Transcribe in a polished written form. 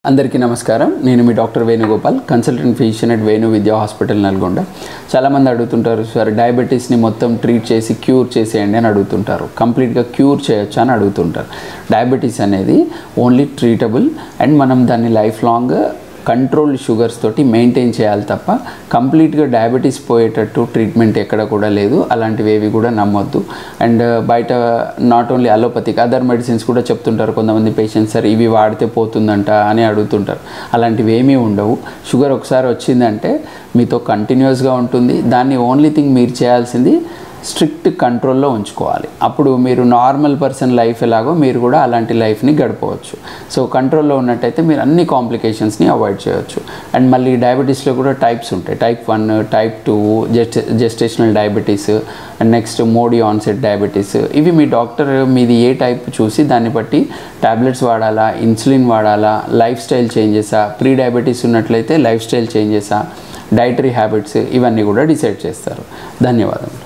అందరికీ నమస్కారం. నేను మీ doctor Venugopal, consultant physician at Venu Vidya hospital Nalgonda. చాలామంది అడుగుతుంటారు, సార్ డయాబెటీస్ని మొత్తం ట్రీట్ చేసి క్యూర్ చేసేయండి అని అడుగుతుంటారు. కంప్లీట్గా క్యూర్ చేయొచ్చా అని అడుగుతుంటారు. డయాబెటీస్ అనేది ఓన్లీ ట్రీటబుల్ అండ్ మనం దాన్ని లైఫ్ లాంగ్ కంట్రోల్డ్ షుగర్స్ తోటి మెయింటైన్ చేయాలి తప్ప కంప్లీట్గా డయాబెటీస్ పోయేటట్టు ట్రీట్మెంట్ ఎక్కడ కూడా లేదు. అలాంటివి ఏవి కూడా నమ్మొద్దు. అండ్ బయట not only allopathic other medicines కూడా చెప్తుంటారు కొంతమంది పేషెంట్స్, సార్ ఇవి వాడితే పోతుందంట అని అడుగుతుంటారు. అలాంటివి ఏమీ ఉండవు. షుగర్ ఒకసారి వచ్చిందంటే మీతో కంటిన్యూస్గా ఉంటుంది. దాన్ని ఓన్లీ థింగ్ మీరు చేయాల్సింది స్ట్రిక్ట్ కంట్రోల్లో ఉంచుకోవాలి. అప్పుడు మీరు నార్మల్ పర్సన్ లైఫ్ ఎలాగో మీరు కూడా అలాంటి లైఫ్ని గడపవచ్చు. సో కంట్రోల్లో ఉన్నట్టయితే మీరు అన్ని కాంప్లికేషన్స్ని అవాయిడ్ చేయవచ్చు. అండ్ మళ్ళీ డయాబెటీస్లో కూడా టైప్స్ ఉంటాయి. Type 1, type 2, gestational diabetes, and next Modi onset diabetes. ఇవి మీ డాక్టర్ మీది ఏ టైప్ చూసి దాన్ని బట్టి టాబ్లెట్స్ వాడాలా, ఇన్సులిన్ వాడాలా, లైఫ్ స్టైల్ చేంజెసా, ప్రీ డయాబెటీస్ ఉన్నట్లయితే లైఫ్ స్టైల్ చేంజెసా, డైటరీ హ్యాబిట్స్ ఇవన్నీ కూడా డిసైడ్ చేస్తారు. ధన్యవాదాలు.